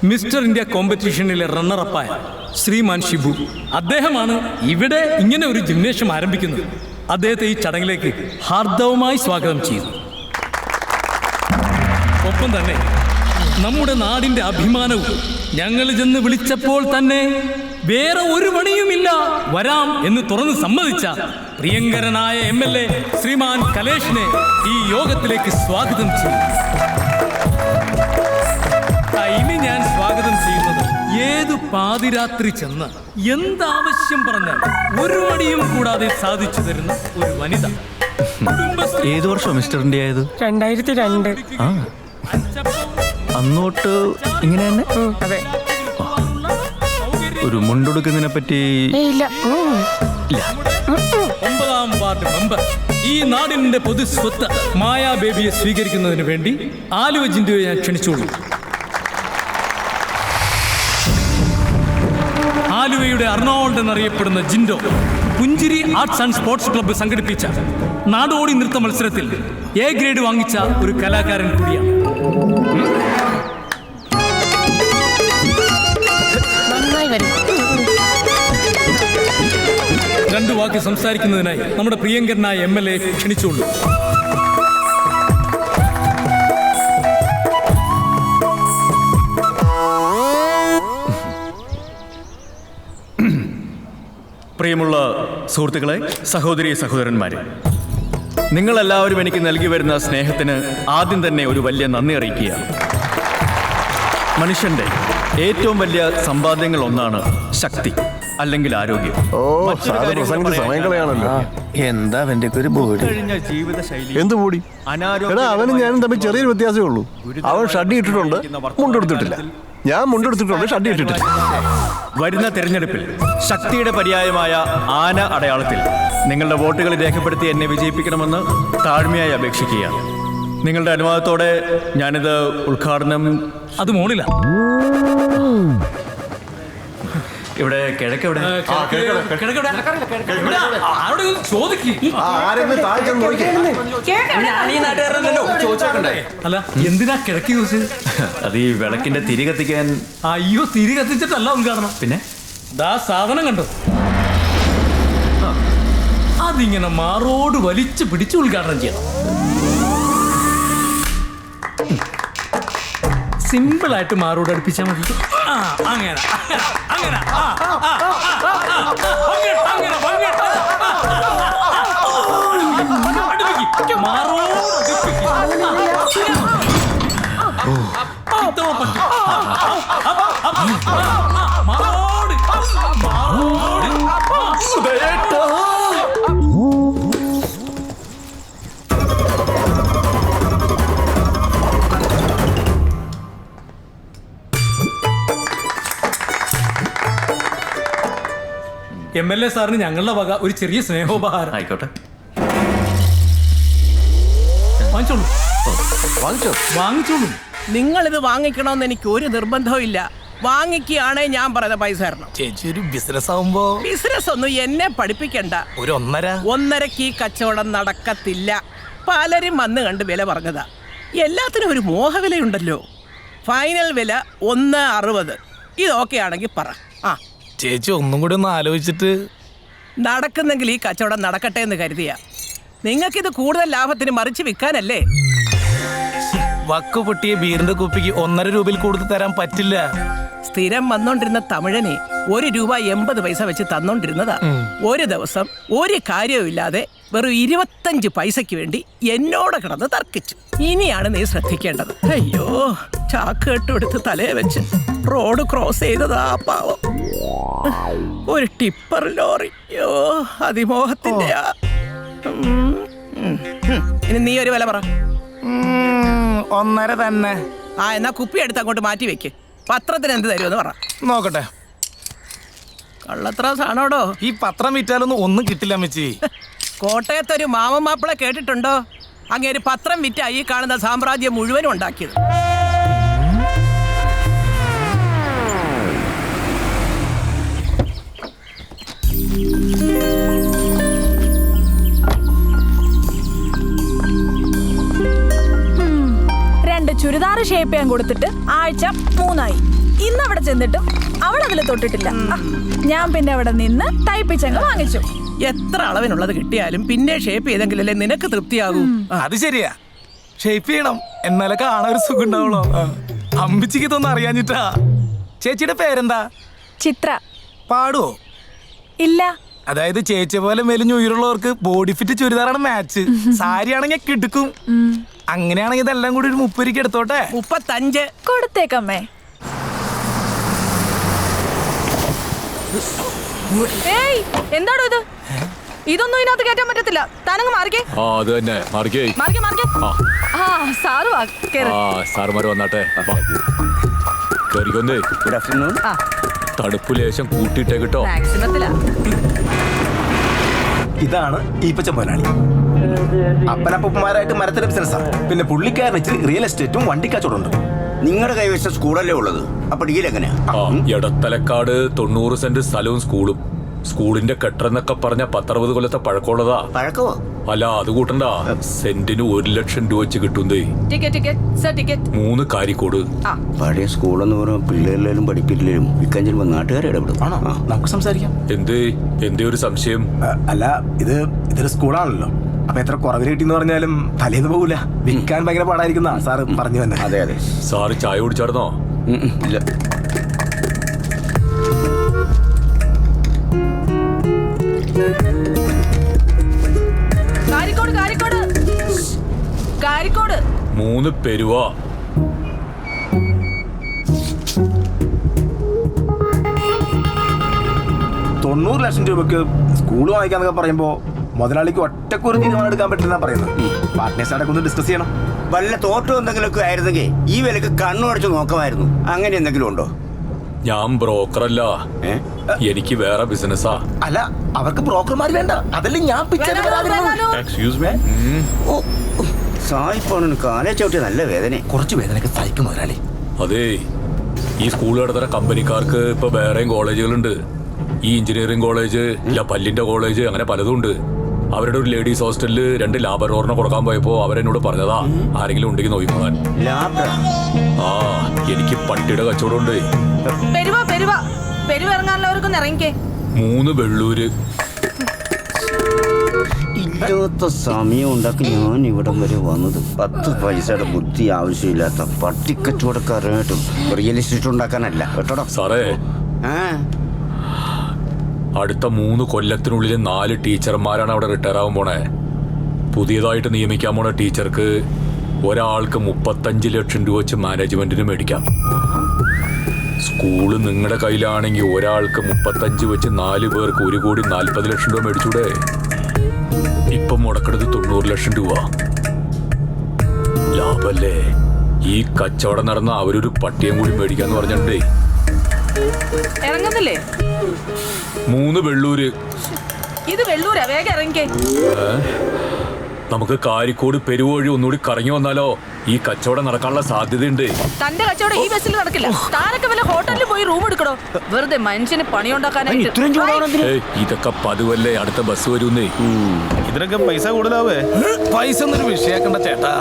Mister India കോമ്പറ്റീഷനിലെ റണ്ണറപ്പായ ശ്രീമാൻ ഷിബു. അദ്ദേഹമാണ് ഇവിടെ ഇങ്ങനെ ഒരു ജിംനേഷ്യം ആരംഭിക്കുന്നത്. അദ്ദേഹത്തെ ഈ ചടങ്ങിലേക്ക് ഹാർദവമായി സ്വാഗതം ചെയ്തു. ഒപ്പം തന്നെ നമ്മുടെ നാടിൻ്റെ അഭിമാനവും ഞങ്ങൾ ചെന്ന് വിളിച്ചപ്പോൾ തന്നെ വേറെ ഒരു പണിയുമില്ല, വരാം എന്ന് തുറന്ന് സമ്മതിച്ച പ്രിയങ്കരനായ MLA ശ്രീമാൻ കലേഷിനെ ഈ യോഗത്തിലേക്ക് സ്വാഗതം ചെയ്യും. ഇനി ഞാൻ സ്വാഗതം ചെയ്യുന്നത് ഏതു പാതിരാത്രി ചെന്ന് എന്താവശ്യം പറഞ്ഞാൽ ഒരു മടിയും കൂടാതെ സാധിച്ചു തരുന്ന ഒരു വനിത. ഏത് വർഷം മിസ്റ്റർ ഇന്ത്യ ആയത്? 2002. അന്നോട്ട് ഇങ്ങനെ തന്നെ? അതെ. ഒരു മുണ്ടെടുക്കുന്നതിനെ പറ്റി ഇല്ല. 9ാം വാർഡ് മെമ്പർ, ഈ നാടിന്റെ പൊതുസ്വത്ത് മായാ ബേബിയെ സ്വീകരിക്കുന്നതിന് വേണ്ടി ആലുവ ജിൻഡോയെ ഞാൻ ക്ഷണിച്ചോളൂ. ആലുവയുടെ അർണോൾഡ് എന്നറിയപ്പെടുന്ന ജിൻഡോ പുഞ്ചിരി ആർട്സ് ആൻഡ് സ്പോർട്സ് ക്ലബ്ബ് സംഘടിപ്പിച്ച നാടോടി നൃത്ത മത്സരത്തിൽ A ഗ്രേഡ് വാങ്ങിച്ച ഒരു കലാകാരൻ കൂടിയാണ്. നന്നായി വരും. 2 വാക്ക് സംസാരിക്കുന്നതിനായി നമ്മുടെ പ്രിയങ്കരനായ MLA ക്ഷണിച്ചോളൂ. പ്രിയമുള്ള സുഹൃത്തുക്കളെ, സഹോദരി സഹോദരന്മാരെ, നിങ്ങളെല്ലാവരും എനിക്ക് നൽകി വരുന്ന സ്നേഹത്തിന് ആദ്യം തന്നെ ഒരു വലിയ നന്ദി അറിയിക്കുകയാണ്. മനുഷ്യന്റെ ഏറ്റവും വലിയ സമ്പാദ്യങ്ങൾ ഒന്നാണ് ശക്തി, അല്ലെങ്കിൽ ആരോഗ്യം. എന്താ അവന്റെ ഒരു ബോഡി? കഴിഞ്ഞ ജീവിതശൈലി എന്ത് ബോഡി? അവനും ഞാനും തമ്മിൽ ചെറിയൊരു വ്യത്യാസമേ ഉള്ളൂ. അവൻ ഷഡ്ഡി ഇട്ടിട്ടുണ്ട്, മുണ്ടെടുത്തിട്ടില്ല. ഞാൻ മുണ്ടെടുത്തിട്ടുണ്ട്, ഷഡ്ഡി ഇട്ടിട്ടില്ല. വരുന്ന തെരഞ്ഞെടുപ്പിൽ ശക്തിയുടെ പര്യായമായ ആന അടയാളത്തിൽ നിങ്ങളുടെ വോട്ടുകൾ രേഖപ്പെടുത്തി എന്നെ വിജയിപ്പിക്കണമെന്ന് താഴ്മയായി അപേക്ഷിക്കുകയാണ്. നിങ്ങളുടെ അനുവാദത്തോടെ ഞാനിത് ഉദ്ഘാടനം. അത് മോളില ഇവിടെ കിഴക്കെവിടെ? അല്ല, എന്തിനാ കിഴക്കി ചോദിച്ചത്? അത് ഈ വിളക്കിന്റെ തിരി കത്തിക്കാൻ. അയ്യോ, തിരി കത്തിച്ചിട്ടല്ല ഉദ്ഘാടനം. പിന്നെ ദാ സാധനം കണ്ടോ? അതിങ്ങനെ മാറോട് വലിച്ചു പിടിച്ച് ഉദ്ഘാടനം ചെയ്യണം. സിമ്പിൾ ആയിട്ട് മാറോട് അടുപ്പിച്ചാൽ മതി. അങ്ങനെ അങ്ങനെ മാറോട് MLA സാറിന് ഞങ്ങളുടെ വക ഒരു ചെറിയ സ്നേഹോപഹാരം. ആയിക്കോട്ടെ, വാങ്ങിച്ചോളൂ. നിങ്ങളിത് വാങ്ങിക്കണമെന്ന് എനിക്ക് ഒരു നിർബന്ധവും ഇല്ല. വാങ്ങിക്കുകയാണെ ഞാൻ പറയുന്ന പൈസ തരണം. ചേച്ചി, ഒരു ബിസിനസ് ആവുമ്പോ ബിസിനസ് ഒന്നും എന്നെ പഠിപ്പിക്കണ്ട. ഒരു 1.5 ഈ കച്ചവടം നടക്കത്തില്ല. പലരും വന്ന് കണ്ട് വില പറഞ്ഞതാ. എല്ലാത്തിനും ഒരു മോഹവിലയുണ്ടല്ലോ. ഫൈനൽ വില 1.60. ഇത് ഓക്കെ ആണെങ്കിൽ പറ. ചേച്ചി ഒന്നും കൂടി ഒന്ന് ആലോചിച്ചിട്ട്. നടക്കുന്നെങ്കിൽ ഈ കച്ചവടം നടക്കട്ടെ എന്ന് കരുതിയ. നിങ്ങൾക്കിത് കൂടുതൽ ലാഭത്തിന് മറിച്ച് വിൽക്കാനല്ലേ? വക്ക് പൊട്ടിയ ബീറിന്റെ കുപ്പിക്ക് 1.5 രൂപയിൽ കൂടുതൽ തരാൻ പറ്റില്ല. സ്ഥിരം വന്നോണ്ടിരുന്ന തമിഴനെ 1 രൂപ 80 പൈസ വെച്ച് തന്നോണ്ടിരുന്നതാ. ഒരു ദിവസം ഒരു കാര്യവും ഇല്ലാതെ വെറും 25 പൈസയ്ക്ക് വേണ്ടി എന്നോട് കിടന്ന് തർക്കിച്ചു. ഇനിയാണ് നീ ശ്രദ്ധിക്കേണ്ടത്. അയ്യോ, ചാക്ക് കെട്ടെടുത്ത് തലയെ വെച്ച് റോഡ് ക്രോസ് ചെയ്തതാ പാവം. ഒരു ടിപ്പർ ലോറി. അയ്യോ, അതിമോഹത്തിന്റെ. ഇനി നീ ഒരു വില പറ. 1.5 തന്നെ. എന്നാ കുപ്പി എടുത്ത് അങ്ങോട്ട് മാറ്റി വെക്ക്. പത്രത്തിന് എന്ത് തരുമെന്ന് പറ. നോക്കട്ടെ. കള്ളത്രാസാണോടോ? ഈ പത്രം വിറ്റാലൊന്നും ഒന്നും കിട്ടില്ല അമ്മച്ചി. കോട്ടയത്തൊരു മാമൻ മാപ്പിളെ കേട്ടിട്ടുണ്ടോ? അങ്ങേര് പത്രം വിറ്റാ ഈ കാണുന്ന സാമ്രാജ്യം മുഴുവനും ഉണ്ടാക്കിയത്. ചുരിദാർ ഷേപ്പ് ചെയ്യാൻ കൊടുത്തിട്ട് ആഴ്ച 3 ആയി. ഇന്ന് അവിടെ ചെന്നിട്ടും അവൾ അതിൽ തൊട്ടിട്ടില്ല. ഞാൻ പിന്നെ അവിടെ നിന്ന് തയ്പ്പിച്ചങ്ങ് വാങ്ങിച്ചു. എത്ര അളവിനുള്ളത് കിട്ടിയാലും പിന്നെ ഷേപ്പ് ചെയ്തെങ്കിലല്ലേ നിനക്ക് തൃപ്തിയാകൂ. അത് ശരിയാ, ഷേപ്പ് ചെയ്യണം, എന്നാലേ കാണാൻ ഒരു സുഖം ഉണ്ടാവുള്ളൂ. അമ്പിച്ചിക്ക് ഇതൊന്നും അറിയാഞ്ഞിട്ടാ. ചേച്ചിയുടെ പേരെന്താ? ചിത്ര. പാടുവോ? ഇല്ല. അതായത് ചേച്ചി പോലെ മെലിഞ്ഞ് ഉയരുള്ളവർക്ക് ബോഡി ഫിറ്റ് ചുരിദാറാണ് മാച്ച്. സാരി ആണെങ്കിൽ കിടക്കും. അങ്ങനെയാണെങ്കിൽ ഇതെല്ലാം കൂടി ഒരു 30 രൂപയ്ക്ക് എടുത്തോട്ടെ. 35 കൊടുത്തേക്കമ്മേ. ഏയ്, എന്താടോ ഇത്? ഇതൊന്നും ഇതിനകത്ത് കയറ്റാൻ പറ്റത്തില്ല. താനങ്ങ് മാറിക്കേ. അത് തന്നെ മാറിക്കേ. മാറിക്കേ, മാറിക്കേ. ആ, സാറ് വാ, കേറ്. സാറുമാര് വന്നാട്ടെ. കേറിക്കൊന്നേ. Good afternoon. തണുപ്പ് ലേശം കൂട്ടിയിട്ടേ കിട്ടോ. മാക്സിമത്തിലാ. ഇതാണ് ഈപ്പച്ച മുതലാളി. അപ്പനപ്പന്മാരായിട്ട് മരത്തിന്റെ ബിസിനസ്സാ. പിന്നെ പുള്ളിക്കാരൻ ഇച്ചിരി റിയൽ എസ്റ്റേറ്റും വണ്ടിക്കച്ചവടമുണ്ട്. നിങ്ങളുടെ കൈവശം സ്കൂളല്ലേ ഉള്ളത്? അപ്പൊ ഡീൽ എങ്ങനെയാ? എടത്തലക്കാട് 90 സെന്റ് സ്ഥലവും സ്കൂളും. സ്കൂളിന്റെ കെട്ടെന്നൊക്കെ പറഞ്ഞ 10-60 കൊല്ലത്തെ പഴക്കമുള്ളതാ. പഴക്കമോ? അല്ല, അത് കൂട്ടണ്ട. സെന്റിന് 1 ലക്ഷം രൂപ വെച്ച് കിട്ടുന്നേ. 3 കാരിക്കോട്. പഴയ സ്കൂളെന്ന് പറയുമ്പോൾ പിള്ളേരിലും പഠിപ്പില്ലെങ്കിലും വിൽക്കാൻ ചെല്ലുമ്പോൾ നാട്ടുകാരെ ഇടപെടും. ആണോ? നമുക്ക് സംസാരിക്കാം. എന്തേ ഒരു സംശയം? അല്ല, ഇതൊരു സ്കൂളാണല്ലോ. അപ്പൊ എത്ര കുറവിന് കിട്ടിയെന്ന് പറഞ്ഞാലും തലേന്ന് പോകൂല. വിൽക്കാൻ ഭയങ്കര പാടായിരിക്കുന്ന സാറ് പറഞ്ഞു തന്നെ. അതെ അതെ. സാറ് ചായ കുടിച്ചായിരുന്നോ? ഇല്ല. കാരിക്കോട് 3 പെരുവാ. $90 ലക്ഷം രൂപയ്ക്ക് സ്കൂൾ വാങ്ങിക്കാന്നൊക്കെ പറയുമ്പോ മുതലാളിക്ക് ഒറ്റക്കൊരു തീരുമാനം എടുക്കാൻ പറ്റില്ലെന്നാ പറയുന്നത്. പാർട്ട്നേഴ്സ് അടക്കം ഒന്ന് ഡിസ്കസ് ചെയ്യണം. വല്ല തോട്ടം എന്തെങ്കിലുമൊക്കെ ആയിരുന്നെങ്കിൽ ഈ വിലക്ക് കണ്ണുടച്ച് നോക്കാമായിരുന്നു. അങ്ങനെ എന്തെങ്കിലും ഉണ്ടോ? ഞാൻ ബ്രോക്കറല്ല, എനിക്ക് വേറെ ബിസിനസ്സാ. അല്ല, അവർക്ക് ബ്രോക്കർമാർ വേണ്ട. അതല്ലേ ഞാൻ സായിപ്പാണ് കാലേ ചവിട്ടിയ നല്ല വേദന. കുറച്ച് വേദനയൊക്കെ സഹിക്കും മുതലാളി. അതേ, ഈ സ്കൂൾ നടത്തുന്ന കമ്പനിക്കാർക്ക് ഇപ്പൊ വേറെയും കോളേജുകളുണ്ട്. ഈ എഞ്ചിനീയറിംഗ് കോളേജ്, ഇല്ല പല്ലിന്റെ കോളേജ്, അങ്ങനെ പലതും ഉണ്ട്. അവരുടെ ഒരു ലേഡീസ് ഹോസ്റ്റലില് 2 ലാബറോറിനെ കൊടുക്കാൻ പോയപ്പോ അവരെന്നോട് പറഞ്ഞതാ, ആരെങ്കിലും ഉണ്ടെങ്കിൽ നോക്കിക്കോളാൻ. എനിക്ക് പട്ടിയുടെ കച്ചവടം ഉണ്ട്. പെരുവിറങ്ങാനുള്ളവർക്കൊന്ന് ഇറങ്ങിക്കേ. 3 വെള്ളൂര്. ഇല്ലാത്ത സമയം ഉണ്ടാക്കി ഞാൻ ഇവിടം വരെ വന്നത്. 10 പൈസയുടെ ബുദ്ധി ആവശ്യമില്ലാത്ത പട്ടിക്കച്ചവടക്കാരായിട്ടും റിയൽ എസ്റ്റേറ്റ് ഉണ്ടാക്കാനല്ല കേട്ടോടാ സാറേ. അടുത്ത 3 കൊല്ലത്തിനുള്ളിൽ 4 ടീച്ചർമാരാണ് അവിടെ റിട്ടയർ ആവാൻ പോണേ. പുതിയതായിട്ട് നിയമിക്കാൻ പോണ ടീച്ചർക്ക് ഒരാൾക്ക് 35 ലക്ഷം രൂപ വെച്ച് മാനേജ്മെന്റിന് മേടിക്കാം. സ്കൂള് നിങ്ങളുടെ കയ്യിലാണെങ്കിൽ ഒരാൾക്ക് 35 വെച്ച് 4 പേർക്ക് 1,40 ലക്ഷം രൂപ മേടിച്ചൂടെ? ഇപ്പം മുടക്കണത് 90 ലക്ഷം രൂപ. ലാഭല്ലേ? ഈ കച്ചവടം നടന്ന അവരൊരു പട്ടിയും കൂടി മേടിക്കാന്ന് പറഞ്ഞിട്ടുണ്ടേ. ഇറങ്ങുന്നില്ലേ? 3 വെള്ളൂര്. ഇത് വെള്ളൂരാ, വേഗം ഇറങ്ങിക്കേ. നമുക്ക് കാരിക്കോട് പെരുവഴി ഒന്നുകൂടി കറങ്ങി വന്നാലോ? ഈ കച്ചവടം നടക്കാനുള്ള സാധ്യതയുണ്ട്. തന്റെ കച്ചവടം ഈ ബസ്സിൽ നടക്കില്ല. താനൊക്കെ വല്ല ഹോട്ടലിൽ പോയി റൂം എടുക്കണോ? വെറുതെ മനുഷ്യന് പണിയുണ്ടാക്കാനായിട്ട്. ഇതൊക്കെ പതിവല്ലേ, അടുത്ത ബസ് വരുന്നേ. ഇതിനൊക്കെ പൈസ കൂടുതലാവേ? പൈസ ഒന്നൊരു വിഷയാക്കണ്ട ചേട്ടാ.